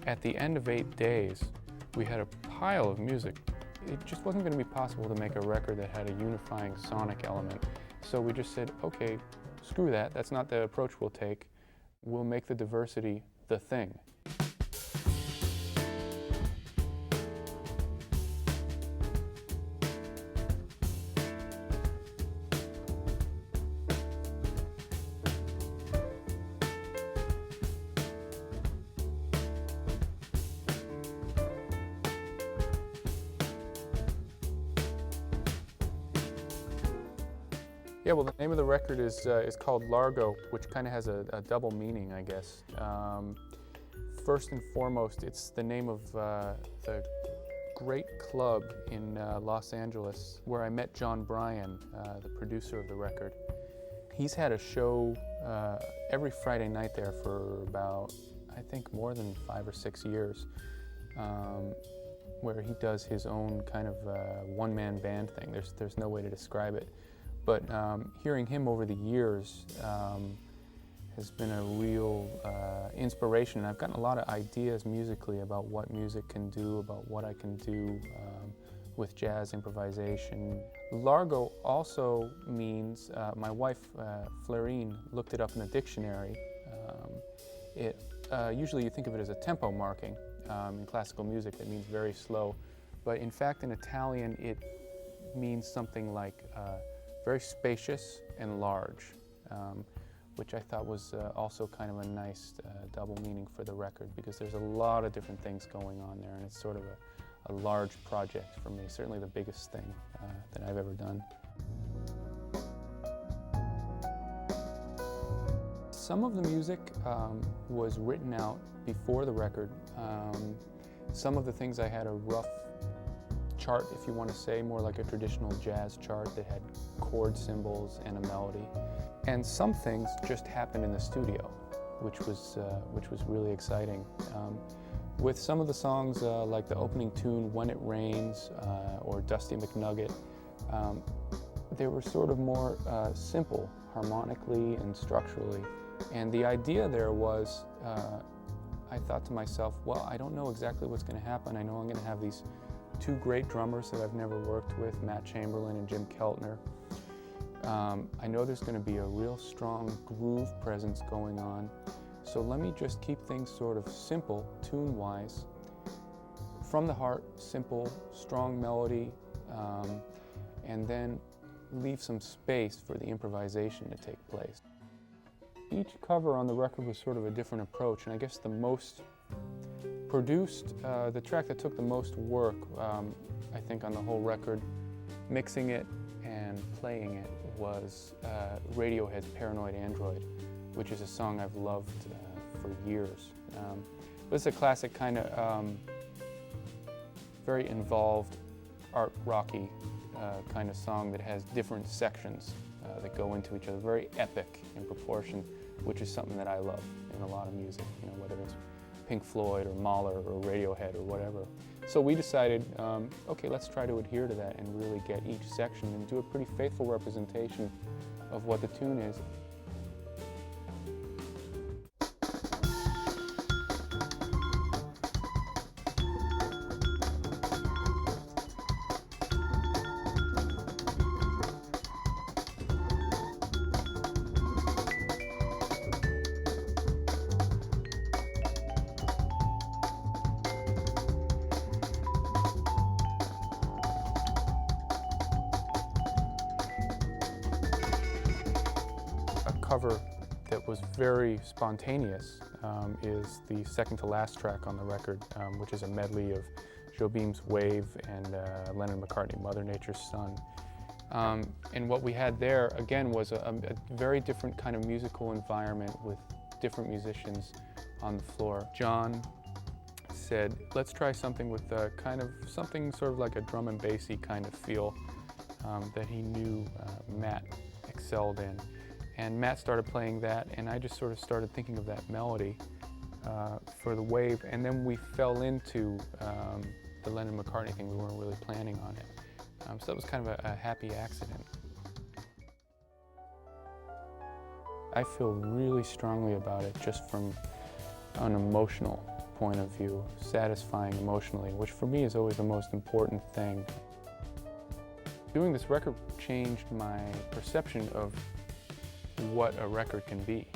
at the end of 8 days, we had a pile of music. It just wasn't going to be possible to make a record that had a unifying sonic element. So we just said, okay, screw that. That's not the approach we'll take. We'll make the diversity the thing. Yeah, well, the name of the record is called Largo, which kind of has a double meaning, I guess. First and foremost, it's the name of the great club in Los Angeles where I met Jon Brion, the producer of the record. He's had a show every Friday night there for about, I think, more than 5 or 6 years, where he does his own kind of one-man band thing. There's no way to describe it. But hearing him over the years has been a real inspiration. And I've gotten a lot of ideas musically about what music can do, about what I can do with jazz improvisation. Largo also means, my wife, Florine, looked it up in the dictionary. Usually you think of it as a tempo marking. In classical music, that means very slow. But in fact, in Italian, it means something like very spacious and large, which I thought was also kind of a nice double meaning for the record, because there's a lot of different things going on there, and it's sort of a large project for me, certainly the biggest thing that I've ever done. Some of the music was written out before the record. Some of the things I had a rough chart, if you want to say, more like a traditional jazz chart that had chord symbols and a melody. And some things just happened in the studio, which was really exciting. With some of the songs, like the opening tune, When It Rains, or Dusty McNugget, they were sort of more simple, harmonically and structurally. And the idea there was, I thought to myself, well, I don't know exactly what's going to happen. I know I'm going to have these 2 great drummers that I've never worked with, Matt Chamberlain and Jim Keltner. I know there's going to be a real strong groove presence going on, so let me just keep things sort of simple, tune-wise, from the heart, simple, strong melody, and then leave some space for the improvisation to take place. Each cover on the record was sort of a different approach, and I guess the most produced, the track that took the most work, I think, on the whole record, mixing it and playing it, was Radiohead's Paranoid Android, which is a song I've loved for years. It's a classic kind of very involved, art rocky kind of song that has different sections that go into each other, very epic in proportion, which is something that I love in a lot of music, you know, whether it's Pink Floyd or Mahler or Radiohead or whatever. So we decided, okay, let's try to adhere to that and really get each section and do a pretty faithful representation of what the tune is. Cover that was very spontaneous is the second to last track on the record, which is a medley of Jobim's Wave and Lennon-McCartney, Mother Nature's Son. And what we had there, again, was a very different kind of musical environment with different musicians on the floor. Jon said, let's try something with something sort of like a drum and bassy kind of feel that he knew Matt excelled in. And Matt started playing that, and I just sort of started thinking of that melody for the wave, and then we fell into the Lennon-McCartney thing. We weren't really planning on it. So that was kind of a happy accident. I feel really strongly about it just from an emotional point of view, satisfying emotionally, which for me is always the most important thing. Doing this record changed my perception of what a record can be.